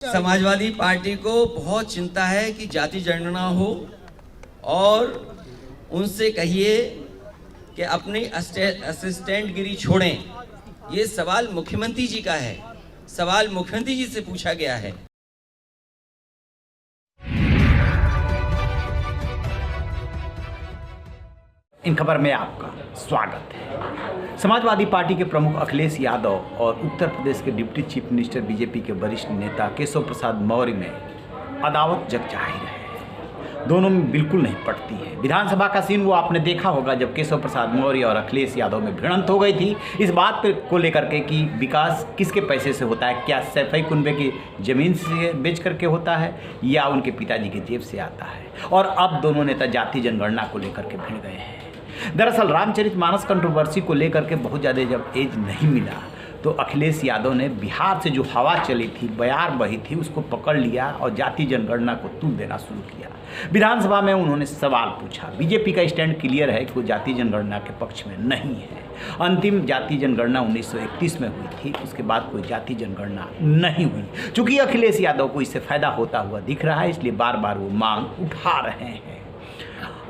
Samajwadi party को बहुत चिंता है कि जाति जनगणना हो और उनसे कहिए कि अपनी असिस्टेंट गिरी छोड़ें। ये सवाल मुख्यमंत्री जी का है, सवाल मुख्यमंत्री जी से पूछा गया है। इन खबर में आपका स्वागत है। समाजवादी पार्टी के प्रमुख अखिलेश यादव और उत्तर प्रदेश के डिप्टी चीफ मिनिस्टर बीजेपी के वरिष्ठ नेता केशव प्रसाद मौर्य में अदावत जग जाहिर है। दोनों में बिल्कुल नहीं पटती है। विधानसभा का सीन वो आपने देखा होगा जब केशव प्रसाद मौर्य और अखिलेश यादव में भिड़ंत हो गई थी इस बात को लेकर के कि विकास किसके पैसे से होता है, क्या सैफई कुनबे की ज़मीन से बेच करके होता है या उनके पिताजी के जेब से आता है। और अब दोनों नेता जाति जनगणना को लेकर के भिड़ गए हैं। दरअसल रामचरितमानस कंट्रोवर्सी को लेकर के बहुत ज़्यादा जब एज नहीं मिला तो अखिलेश यादव ने बिहार से जो हवा चली थी, बयार बही थी, उसको पकड़ लिया और जाति जनगणना को तूल देना शुरू किया। विधानसभा में उन्होंने सवाल पूछा। बीजेपी का स्टैंड क्लियर है कि वो जाति जनगणना के पक्ष में नहीं है। अंतिम जाति जनगणना 1931 में हुई थी, उसके बाद कोई जाति जनगणना नहीं हुई। चूँकि अखिलेश यादव को इससे फ़ायदा होता हुआ दिख रहा है, इसलिए बार बार वो मांग उठा रहे हैं।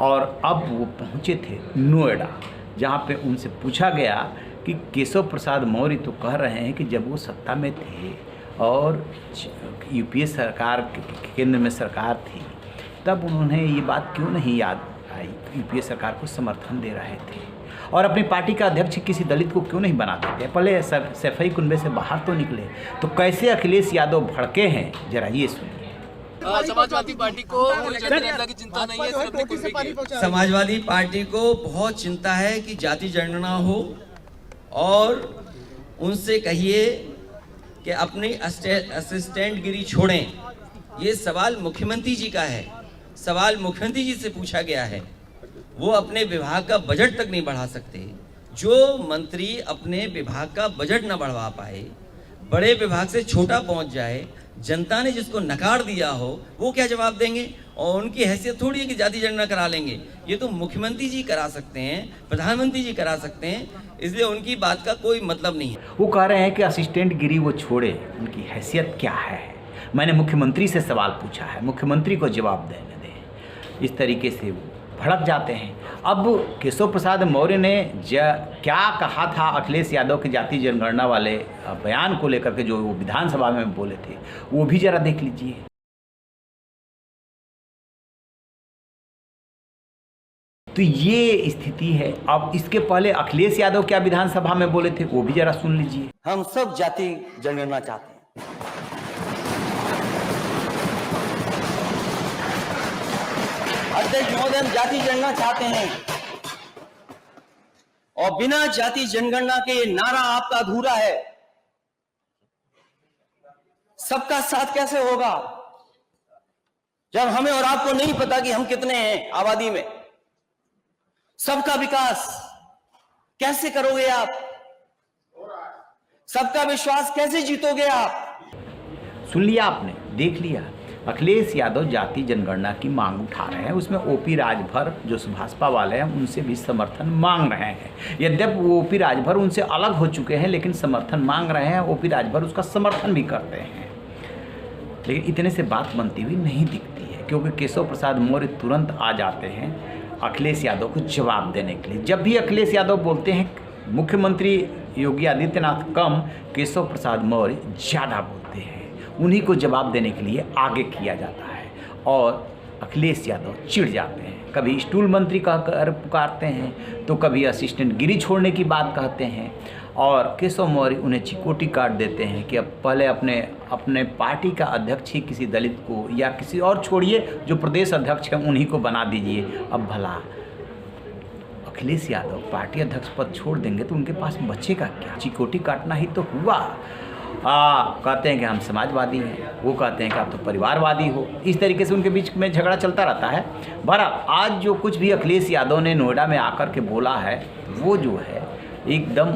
और अब वो पहुँचे थे नोएडा, जहाँ पे उनसे पूछा गया कि केशव प्रसाद मौर्य तो कह रहे हैं कि जब वो सत्ता में थे और यूपीए सरकार केंद्र में सरकार थी तब उन्होंने ये बात क्यों नहीं याद आई, यूपीए सरकार को समर्थन दे रहे थे और अपनी पार्टी का अध्यक्ष किसी दलित को क्यों नहीं बनाते थे। पहले सैफई कुनबे से बाहर तो निकले, तो कैसे अखिलेश यादव भड़के हैं, जरा ये सुनिए। समाजवादी पार्टी को की चिंता नहीं है। समाजवादी पार्टी को बहुत चिंता है कि जाति जनगणना हो और उनसे कहिए कि अपनी असिस्टेंट गिरी छोड़ें। ये सवाल मुख्यमंत्री जी का है, सवाल मुख्यमंत्री जी से पूछा गया है। वो अपने विभाग का बजट तक नहीं बढ़ा सकते। जो मंत्री अपने विभाग का बजट न बढ़वा पाए, बड़े विभाग से छोटा पहुंच जाए, जनता ने जिसको नकार दिया हो, वो क्या जवाब देंगे? और उनकी हैसियत थोड़ी है कि जाति जनगणना करा लेंगे। ये तो मुख्यमंत्री जी करा सकते हैं, प्रधानमंत्री जी करा सकते हैं, इसलिए उनकी बात का कोई मतलब नहीं है। वो कह रहे हैं कि असिस्टेंट गिरी वो छोड़े, उनकी हैसियत क्या है। मैंने मुख्यमंत्री से सवाल पूछा है, मुख्यमंत्री को जवाब देने दें। इस तरीके से वो भड़क जाते हैं। अब केशव प्रसाद मौर्य ने क्या कहा था अखिलेश यादव के जाति जनगणना वाले बयान को लेकर के, जो वो विधानसभा में बोले थे, वो भी जरा देख लीजिए। तो ये स्थिति है। अब इसके पहले अखिलेश यादव क्या विधानसभा में बोले थे, वो भी जरा सुन लीजिए। हम सब जाति जनगणना चाहते हैं। अध्यक्ष महोदय, हम जाति जनगणना चाहते हैं और बिना जाति जनगणना के ये नारा आपका अधूरा है। सबका साथ कैसे होगा जब हमें और आपको नहीं पता कि हम कितने हैं आबादी में? सबका विकास कैसे करोगे आप? सबका विश्वास कैसे जीतोगे आप? सुन लिया आपने, देख लिया। अखिलेश यादव जाति जनगणना की मांग उठा रहे हैं। उसमें ओपी राजभर जो भाजपा वाले हैं उनसे भी समर्थन मांग रहे हैं। यद्यपि वो ओपी राजभर उनसे अलग हो चुके हैं, लेकिन समर्थन मांग रहे हैं। ओपी राजभर उसका समर्थन भी करते हैं, लेकिन इतने से बात बनती हुई नहीं दिखती है, क्योंकि केशव प्रसाद मौर्य तुरंत आ जाते हैं अखिलेश यादव को जवाब देने के लिए। जब भी अखिलेश यादव बोलते हैं, मुख्यमंत्री योगी आदित्यनाथ कम, केशव प्रसाद मौर्य ज़्यादा बोलते हैं। उन्हीं को जवाब देने के लिए आगे किया जाता है और अखिलेश यादव चिढ़ जाते हैं। कभी स्टूल मंत्री कहकर पुकारते हैं, तो कभी असिस्टेंट गिरी छोड़ने की बात कहते हैं और केशव मौर्य उन्हें चिकोटी काट देते हैं कि अब पहले अपने पार्टी का अध्यक्ष ही किसी दलित को या किसी और, छोड़िए जो प्रदेश अध्यक्ष हैं उन्हीं को बना दीजिए। अब भला अखिलेश यादव पार्टी अध्यक्ष पद छोड़ देंगे तो उनके पास बचेगा क्या? चिकोटी काटना ही तो हुआ। कहते हैं कि हम समाजवादी हैं, वो कहते हैं कि आप तो परिवारवादी हो। इस तरीके से उनके बीच में झगड़ा चलता रहता है। बहरहाल आज जो कुछ भी अखिलेश यादव ने नोएडा में आकर के बोला है, वो जो है एकदम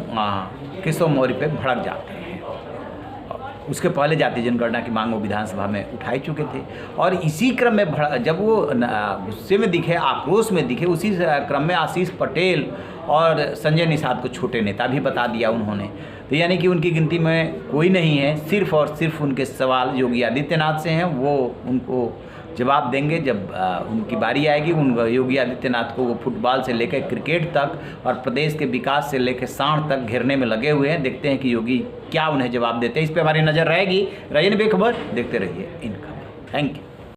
केशव मौर्य पे भड़क जाते हैं। उसके पहले जाति जनगणना की मांग वो विधानसभा में उठाई चुके थे और इसी क्रम में जब वो गुस्से में दिखे, आक्रोश में दिखे, उसी क्रम में आशीष पटेल और संजय निषाद को छोटे नेता भी बता दिया उन्होंने। तो यानी कि उनकी गिनती में कोई नहीं है, सिर्फ और सिर्फ उनके सवाल योगी आदित्यनाथ से हैं। वो उनको जवाब देंगे जब उनकी बारी आएगी। उन योगी आदित्यनाथ को वो फुटबॉल से लेकर क्रिकेट तक और प्रदेश के विकास से लेकर साढ़ तक घेरने में लगे हुए हैं। देखते हैं कि योगी क्या उन्हें जवाब देते हैं, इस पर हमारी नज़र रहेगी। रहिए बेखबर, देखते रहिए इन खबर। Thank you.